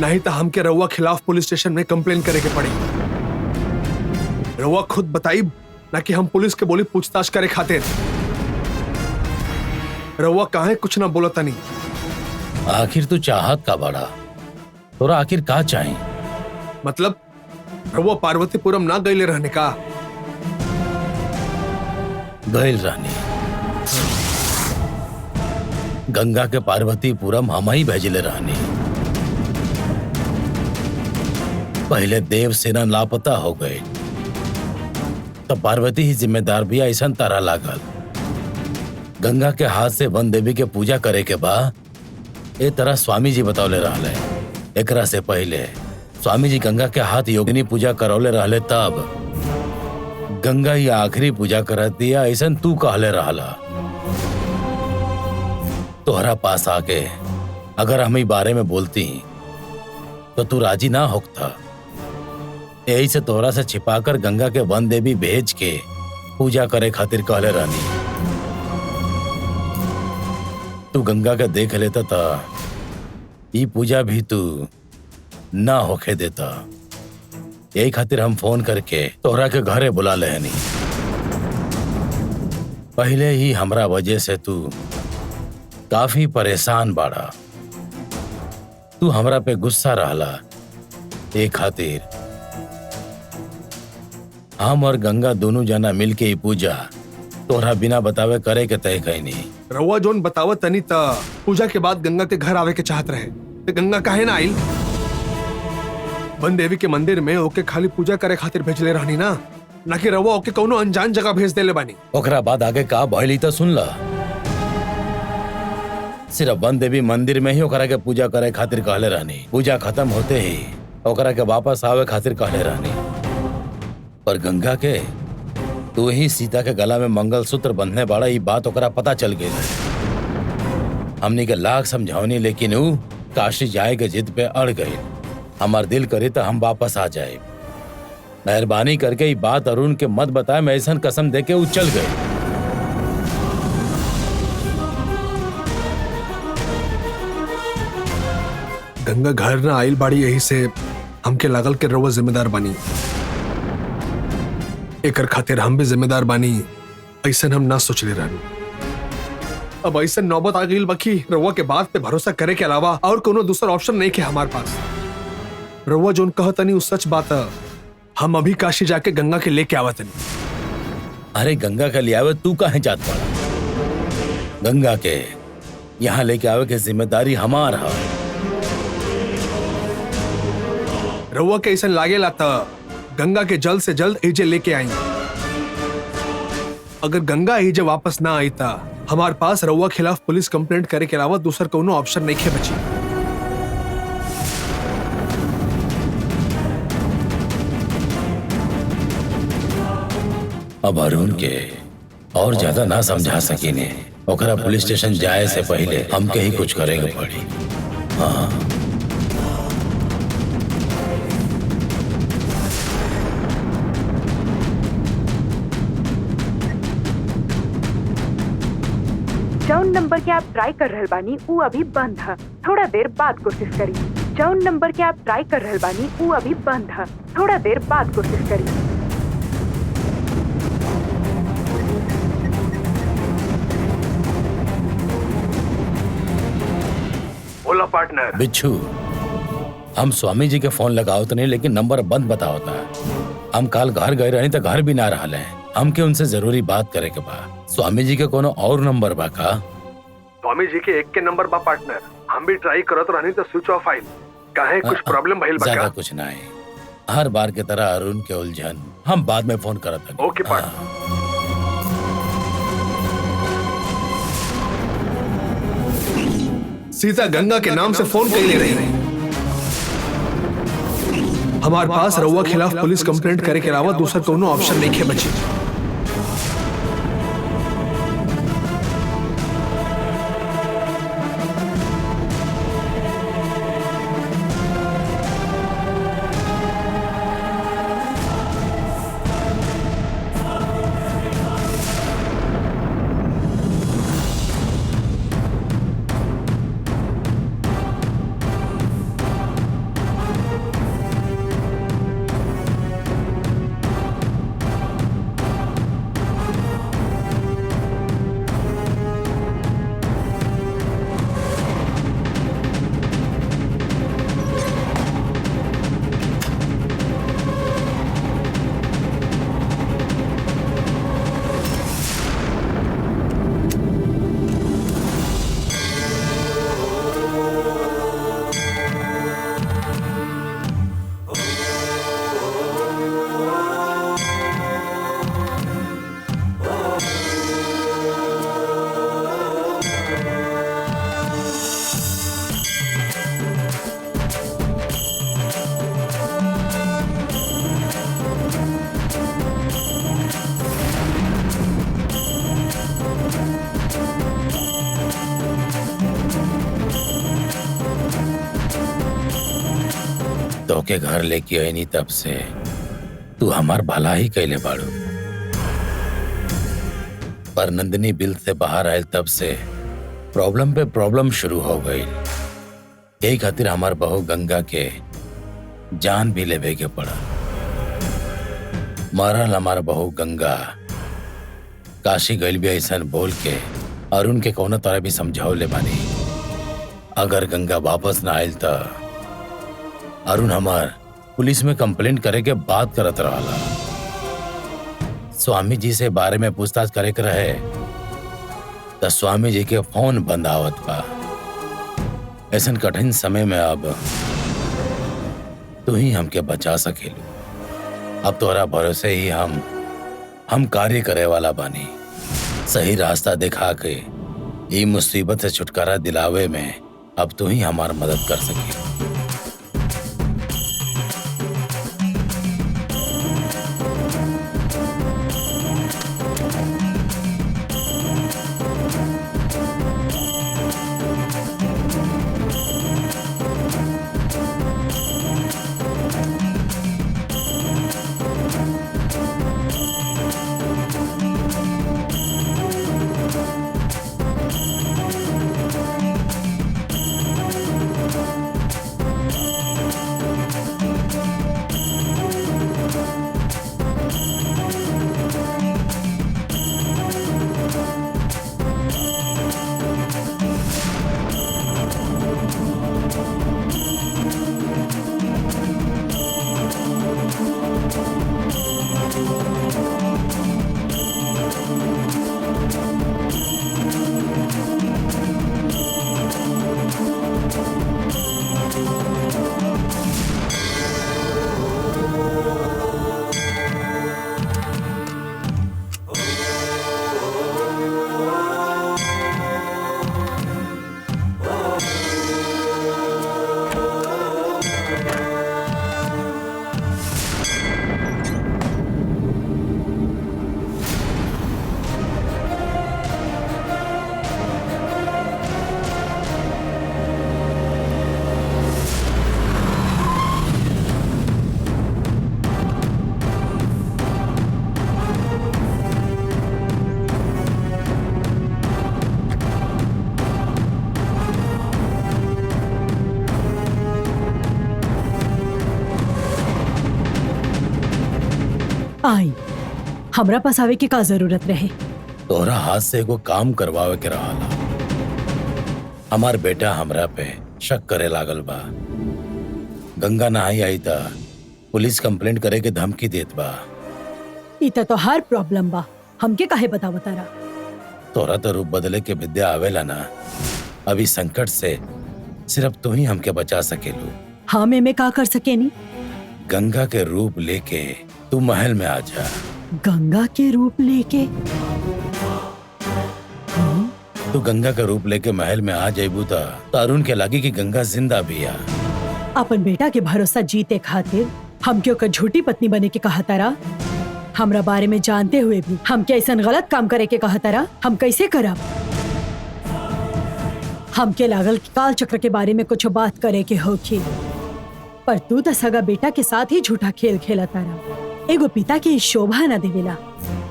नहीं तो हमके रउआ खिलाफ पुलिस स्टेशन में कंप्लेन करे के पड़ी। रउआ खुद बताई ना कि हम पुलिस के बोली पूछताछ करे खातिर। रउआ काहे कुछ ना बोला तनी। आखिर तू चाहत का बड़ा, तोरा आखिर का चाही? मतलब रउआ पार्वतीपुरम ना गईले रहने का? गैल रहनी। गंगा के पार्वतीपुरम हम ही भेजले रहनी। पहले देवसेना लापता हो गए तब पार्वती ही जिम्मेदार भी ऐसा तारा लागल। गंगा के हाथ से वन देवी के पूजा करे के बाद ए तरह स्वामी जी बतौले रहले। एकरा से पहले स्वामी जी गंगा के हाथ योगिनी पूजा करौले रहले, तब गंगा ही आखिरी पूजा करत दिया ऐसा तू कहले रहला। तोहरा पास आके अगर हम ई बारे में बोलती तो तू राजी ना होता। यही से तोहरा से छिपाकर गंगा के वन देवी भेज के पूजा करे खातिर कहले रहनी। तू गंगा के देख लेता था, ई पूजा भी तू ना होके देता। यही खातिर हम फोन करके तोहरा के घरे बुला लेहनी। पहले ही हमरा वजह से तू काफी परेशान बाड़ा। तू हमरा पे गुस्सा रहला, एक खातिर हम और गंगा दोनों जना मिलके ही पूजा तोहरा बिना बतावे करे के तय कईनी। रउआ जोन बतावत तनी ता पूजा के बाद गंगा के घर आवे के चाहत रहे, तो गंगा काहे ना आइल? वन देवी के मंदिर में ओके खाली पूजा करे खातिर भेजले रहनी ना कि रउआ ओके कौनो अनजान जगह भेज देले बानी। ओकरा बाद आगे का भइली तो सुन ला। सिर्फ वन देवी मंदिर में ही ओकरा के पूजा करे खातिर कहले रहनी। पूजा खत्म होते ही ओकरा के वापस आवे खातिर कहले रहनी। पर गंगा के तू ही सीता के गला में मंगलसूत्र बंधने वाला ये बात ओकरा पता चल गई। हमनी के लाख समझावनी लेकिन ऊ काशी जाए के जिद पे अड़ गई। हमार दिल करे तो हम वापस आ जाए। मेहरबानी करके ये बात अरुण के मत बताए। मैं ऐसा कसम दे के ऊ चल गए। गंगा घर ना आइल बाड़ी, यही से हमके लागल के रउआ जिम्मेदार बानी। एकर खातिर हम भी जिम्मेदार बानी ऐसा हम ना सोचले रहनी। अब ऐसा नौबत आ गई बाकी रउआ के बात पे भरोसा करे के अलावा और कोनो दूसरा ऑप्शन नहीं के हमारे पास। रउआ जोन कहतनी उस सच बात है। हम अभी काशी जाके गंगा के लेके आवतनी। अरे गंगा के ले आवे तू काहे जात पड़ा? गंगा के यहाँ लेके आवे के जिम्मेदारी हमार है। रउआ के ऐसा लागेला था गंगा के जल्द से जल्द एजे लेके आई। अगर गंगा एजे वापस ना आई ता हमारे पास रउआ खिलाफ पुलिस कंप्लेंट करे के अलावा दूसरा कोनो ऑप्शन नहीं खे बची। अब अरुण के और ज्यादा ना समझा सकीने। ओकरा पुलिस स्टेशन जाए से पहले हमके ही कुछ करेंगे पड़ी। हाँ जौन नंबर के आप ट्राई कर रहल बानी ऊ अभी बंद है। थोड़ा देर बाद कोशिश करी। जौन नंबर के आप ट्राई कर रहल बानी ऊ अभी बंद है। थोड़ा देर बाद कोशिश करी। बोला पार्टनर। बिच्छू, हम स्वामी जी के फोन लगाओ तो नहीं, लेकिन नंबर बंद बताओता है। हम कल घर गए रही तो घर भी ना रहा है। हमके उनसे जरूरी बात करे के बा। स्वामी जी के कोनो और नंबर बा का? स्वामी जी के एक के नंबर बा पार्टनर। हम भी ट्राई करत रहनी तो स्विच ऑफ आइल। काहे कुछ प्रॉब्लम भइल बा का? ज्यादा कुछ ना है। हर बार के तरह अरुण के उलझन हम बाद में फोन करत हनी। ओके पार्टनर। सीता गंगा के नाम से फोन कैले रही। हमारे पास रउआ खिलाफ पुलिस कंप्लेंट करे के अलावा दूसरा कोनो ऑप्शन नहीं खे बची। तो के घर लेके आईनी तब से तू हमार भला ही कैले बाड़ू, पर नंदिनी बिल से बाहर आयल तब से प्रॉब्लम पे प्रॉब्लम शुरू हो गई। यही खातिर हमार बहू गंगा के जान भी लेवे के पड़ा। मरल हमार बहू गंगा काशी गइल भी ऐसन बोल के अरुण के कोनो तरह भी समझाओ ले बानी। अगर गंगा वापस ना आयल तो अरुण हमार पुलिस में कंप्लेंट करे के बात करत रहला। स्वामी जी से बारे में पूछताछ करे के रहे तो स्वामी जी के फोन बंद आवत बा। ऐसन कठिन समय में अब तू ही हमके बचा सकेलू। अब तोहरा भरोसे ही हम कार्य करे वाला बानी। सही रास्ता दिखा के ये मुसीबत से छुटकारा दिलावे में अब तू ही हमार मदद कर सके। आई हमरा पास आवे के का जरूरत रहे? तोहरा हाथ से एगो काम करवावे के रहा। हमार बेटा हमरा पे शक करे लागल बा। गंगा नहाई आई था पुलिस कंप्लेंट करे के धमकी देत बा। इता तो हर प्रॉब्लम बा, हमके काहे बतावा तारा? तोरा तो रूप बदले के विद्या आवेला ना। अभी संकट से सिर्फ तू ही हमके बचा सकेलू। हाँ मैं का कर सकेनी? गंगा के रूप लेके तू महल में आ जा। गंगा के रूप लेके? तू गंगा का रूप लेके महल में आ जाइबू तो अरुण के लागी कि गंगा जिंदा भी आ। अपन बेटा के भरोसा जीते खातिर हम क्यों का झूठी पत्नी बने के कहा तारा? हमरा बारे में जानते हुए भी हम क्या ऐसा गलत काम करे के कहा तारा? हम कैसे करब? हमके लागल कि काल चक्र के बारे में कुछ बात करे के होखी, पर तू तो सगा बेटा के साथ ही झूठा खेल खेला तारा। एगो पिता के शोभा न देवेला।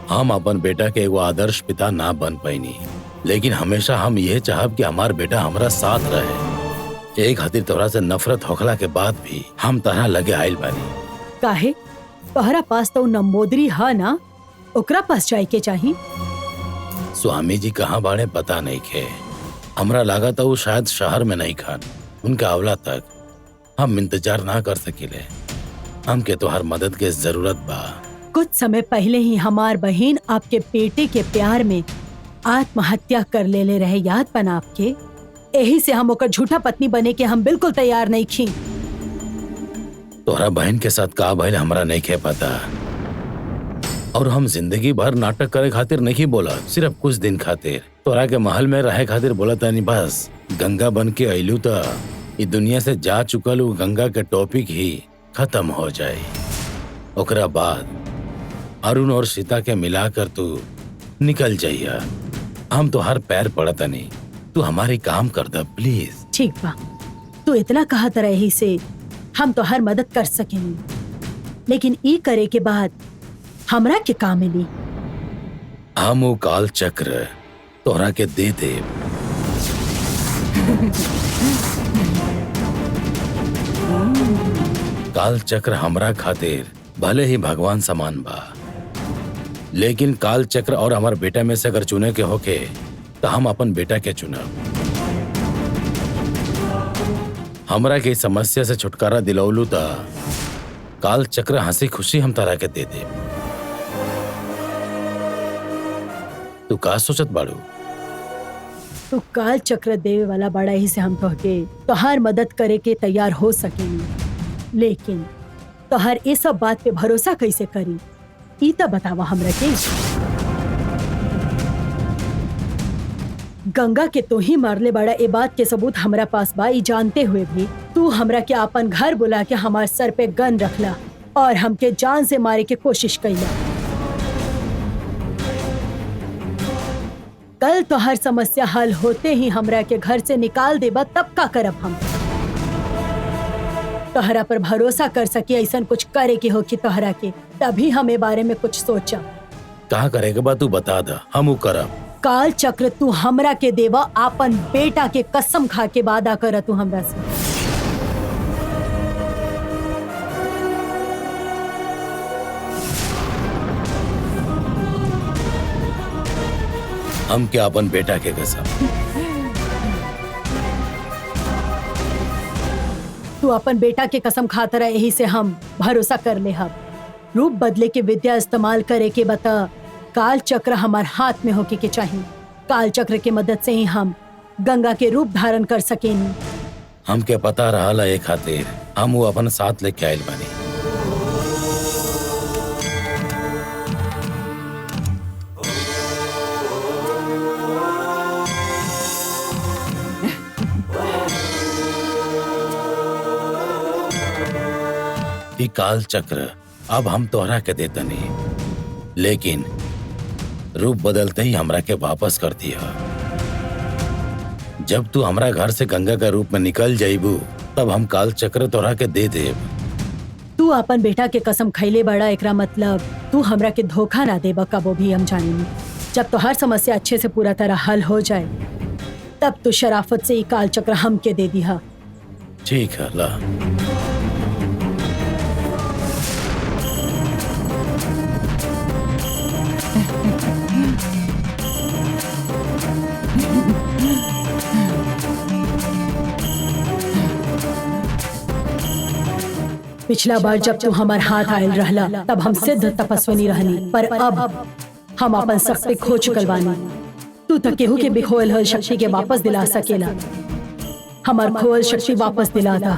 हम अपन बेटा के एगो आदर्श पिता ना बन पाईनी, लेकिन हमेशा हम ये चाहब कि हमार बेटा हमारा साथ रहे। एक खातिर तोरा से नफरत होखला के बाद भी हम तरह लगे आइल बानी। काहे? तोहरा पास तो नंबोदरी है ना, ओकरा पास जाए के चाही। स्वामी जी कहाँ बाड़े पता नहीं खे। हमरा लगा था वो शायद शहर में नहीं खान। उनका अवला तक हम इंतजार ना कर सकीले। हमके तो हर मदद के जरूरत बा। कुछ समय पहले ही हमार बहन आपके बेटे के प्यार में आत्महत्या कर ले रहे, याद बना आपके? यही से हम ओकर झूठा पत्नी बने के हम बिल्कुल तैयार नहीं खी। तोहरा बहन के साथ का भइल हमरा नहीं खे पता, और हम जिंदगी भर नाटक करे खातिर नहीं बोला, सिर्फ कुछ दिन खातिर तोरा के महल में रहे खातिर बोला तानी। बस गंगा बन के अइलू तो ये दुनिया से जा चुकल गंगा के टॉपिक ही खत्म हो जाए। ओकरा बाद अरुण और सीता के मिलाकर तू निकल जाइया। हम तो हर पैर पड़ता नहीं, तू हमारी काम कर दे प्लीज। ठीक बा, तू इतना कहा तरह ही से हम तो हर मदद कर सकेंगे, लेकिन ई करे के बाद हमरा के काम मिली। हम वो काल चक्र तोहरा के दे दे। काल चक्र हमरा खातिर भले ही भगवान समान बा, लेकिन काल चक्र और हमार बेटा में से अगर चुने के होके तो हम अपन बेटा के चुनब। हमरा के इस समस्या से छुटकारा दिलौलू ता काल चक्र हंसी खुशी हम तारा के दे दे। तू का सोचत बाड़ू? तो काल चक्र देवे वाला बड़ा ही से हम तोहके तोहार मदद करे के तैयार हो सकेनी, लेकिन तोहार ये सब बात पे भरोसा कैसे करी ई तो बतावा हमरा के। गंगा के तो ही मारले बड़ा ए बात के सबूत हमरा पास बा। ई जानते हुए भी तू हमरा के अपन घर बुला के हमार सर पे गन रखला और हमके जान से मारे के कोशिश कैला। कल तो हर समस्या हल होते ही हमरा के घर से निकाल देबा, तब का करब हम? तोहरा पर भरोसा कर सके ऐसा कुछ करे के हो कि तोहरा के, तभी हम ए बारे में कुछ सोचा। कहा करेगा बा तू बता दा, हम करब। काल चक्र तू हमरा के देवा, आपन बेटा के कसम खा के वादा कर तू हमरा से। हम क्या अपन बेटा के कसम? तू अपन बेटा के कसम खाता रहा, यही से हम भरोसा कर ले। हम रूप बदले के विद्या इस्तेमाल करे के बता। काल चक्र हमार हाथ में होके के चाहिए। काल चक्र के मदद से ही हम गंगा के रूप धारण कर सकेनी। हमके पता रहा एक खातिर हम वो अपन साथ लेके आयल बनी। कि काल चक्र अब हम तोहरा के देतनी, लेकिन रूप बदलते ही हमरा के वापस कर दिया। जब तू हमरा घर से गंगा का रूप में निकल जाइबू तब हम काल चक्र तोहरा के दे देब। तू अपन बेटा के कसम खैले बड़ा, एकरा मतलब तू हमरा के धोखा ना देबा कबो भी। हम जानेंगे जब तो हर समस्या अच्छे से पूरा तरह हल हो जाए तब तू शराफत से ही काल चक्र हम के दे दिया। ठीक है ला। पिछला बार जब तू हमार हाथ आयल रहला तब हम सिद्ध तपस्विनी रहनी, पर अब हम अपन शक्ति खो चुकल बानी। तू तो केहू के भी खोल हल शक्ति के वापस दिला सकेला। हमार खोल शक्ति वापस दिला दा।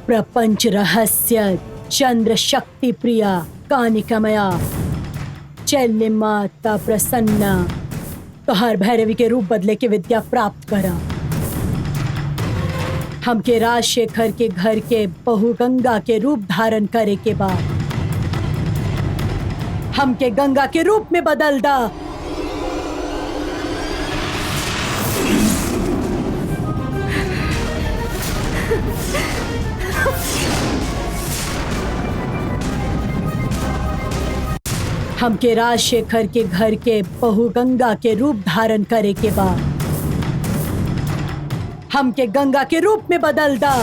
प्रपंच रहस्य चंद्र शक्ति प्रिया कानिकमया चैल्य माता प्रसन्ना, तोहार भैरवी के रूप बदले के विद्या प्राप्त करा। हमके राजशेखर के घर के बहु गंगा के रूप धारण करे के बाद हमके गंगा के रूप में बदल दा। हमके राजशेखर के घर के बहु गंगा के रूप धारण करे के बाद हमके गंगा के रूप में बदल दा।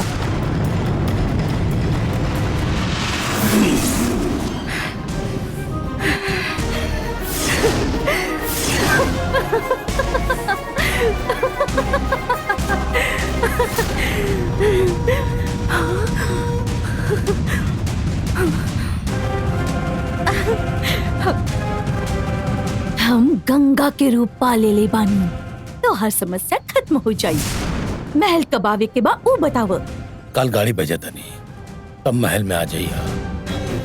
हम गंगा के रूप पा ले बानी तो हर समस्या खत्म हो जाई। महल कब आवे के बा वो बताव। कल गाड़ी भेजा तनी, तब महल में आ जाइया।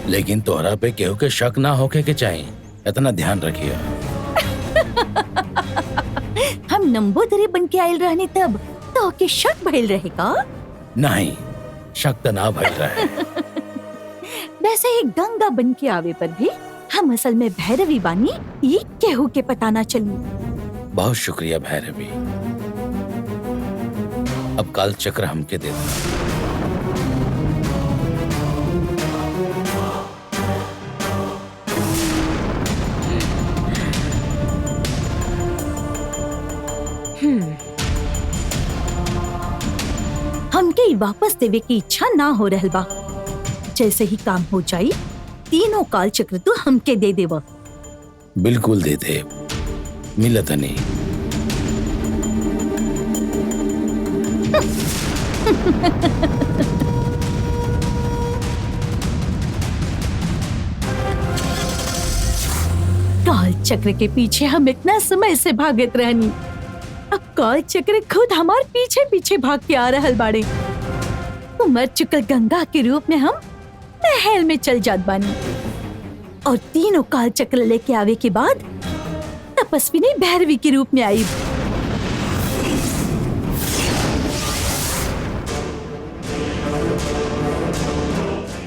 लेकिन तोहरा पे केहू के शक ना होके के चाहिए, इतना ध्यान रखिया। हम नंबोदरी बन के आयल रहने तब तो के शक भइल रहे का? नहीं, शक तो ना भइल रहे। वैसे ही गंगा बन के आवे पर भी हम असल में भैरवी बानी, ये केहू के पता ना चली। बहुत शुक्रिया भैरवी। अब काल चक्र हमके दे दो। हमके ई वापस देवे की इच्छा ना हो रहल बा। जैसे ही काम हो जाई, तीनों काल चक्र तू हमके दे देव। बिल्कुल दे दे, मिलत नहीं। काल चक्र के पीछे हम इतना समय से भागत रहनी, अब काल चक्र खुद हमारे पीछे पीछे भाग के आ रहल बाड़े। तो मर चुकल गंगा के रूप में हम महल में चल जात बानी, और तीनों काल चक्र लेके आवे के बाद तपस्विनी भैरवी के रूप में आई।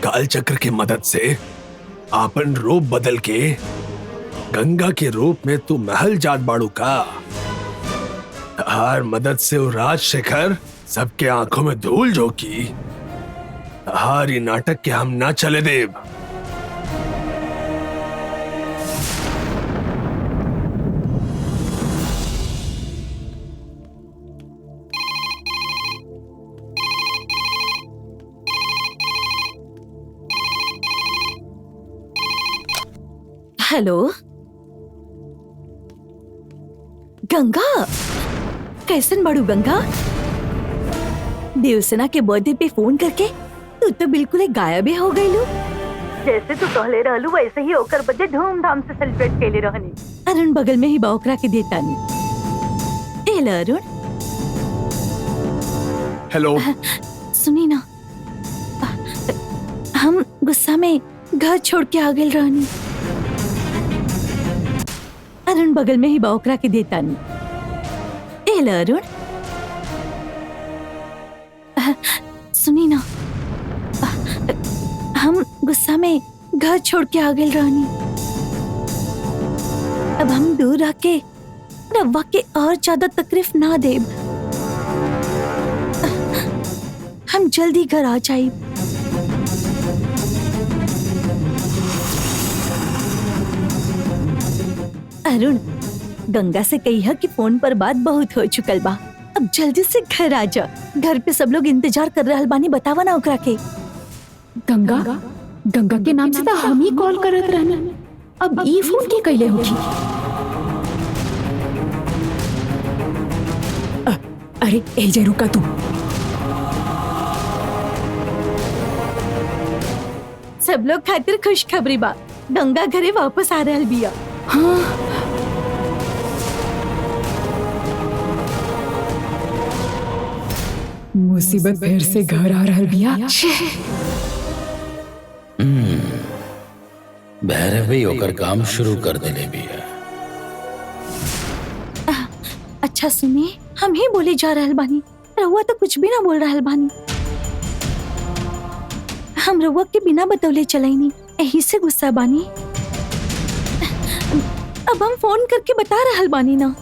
काल चक्र की मदद से आपन रूप बदल के गंगा के रूप में तू महल जात बाड़ू का। हर मदद से वो राजशेखर सबके आंखों में धूल झोंकी। हर ये नाटक के हम ना चले देव। हेलो गंगा, कैसन बाड़ू गंगा? देवसेना के बर्थडे पे फोन करके तू तो बिल्कुल ही गायब ही हो गई लू। जैसे तू कहले रहलू वैसे ही ओकर बर्थडे धूमधाम से सेलिब्रेट केले रहनी। अरुण बगल में ही बौकरा के देता नहीं। एला अरुण। हेलो। सुनी ना, हम गुस्सा में घर छोड़ के आ गए रहनी। अरुण बगल में ही बौकरा के देता नहीं। एला अरुण। सुनी ना, हम गुस्सा में घर छोड़ के आ गए रहनी। अब हम दूर आके रव्वा के और ज्यादा तकलीफ ना देब। हम जल्दी घर आ जाए। अरुण, गंगा से कही कि फोन पर बात बहुत हो चुकल बा, अब जल्दी से घर आ जा। घर पे सब लोग इंतजार कर रहल बानी, बतावा ना ओकरा के। गंगा, गंगा के नाम से तो हम ही कॉल करत रहना, अब ई फोन के कैले होगी? अरे ए जे रुका तू। सब लोग खातिर खुशखबरी बा, गंगा घरे वापस आ रहल बिया। हाँ, मुसीबत फिर से घर आ रहल बिया। भैरवी ओकर काम शुरू कर देले बिया। अच्छा सुनिए, हम ही बोले जा रहल बानी, रहुआ तो कुछ भी ना बोल रहल बानी। हम रहुआ के बिना बतौले चलाइनी, यही से गुस्सा बानी। अब हम फोन करके बता रहल बानी ना,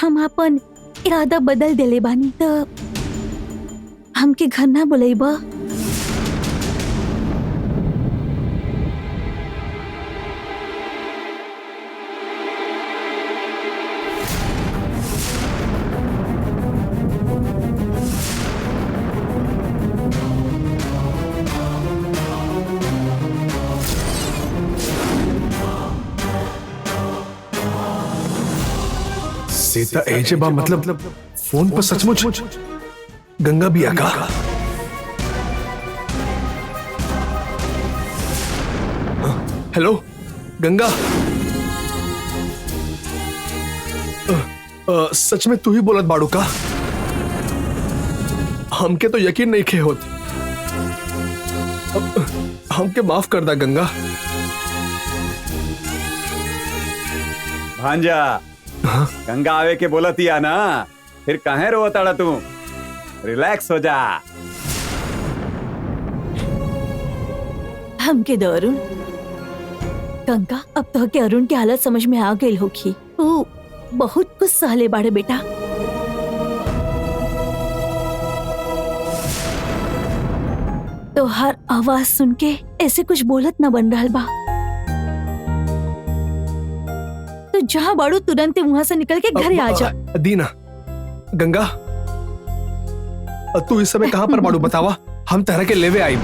हम अपन इरादा बदल देले बानी, तो हमके घर ना बुलाइबा। सीता एजे बा मतलब फोन पर सचमुच गंगा भी आका। हेलो गंगा, सच में तू ही बोलत बाड़ू का? हमके तो यकीन नहीं खे होत। हमके माफ कर दा गंगा। भांजा, हाँ? गंगा आवे के बोलतिया ना, फिर काहे रोताड़ा तू? रिलैक्स हो जा। हमके दो अरुण। गंगा, अब तो के अरुण की हालत समझ में आ गई होगी। वो बहुत कुछ सहले बाड़े बेटा। तो हर आवाज सुन के ऐसे कुछ बोलत न बन रहा बा। तो जहाँ बाड़ू तुरंत वहां से निकल के घर आ जा। दीना, गंगा, तू इस समय कहाँ पर बाड़ू बतावा, हम तरह के लेवे आई।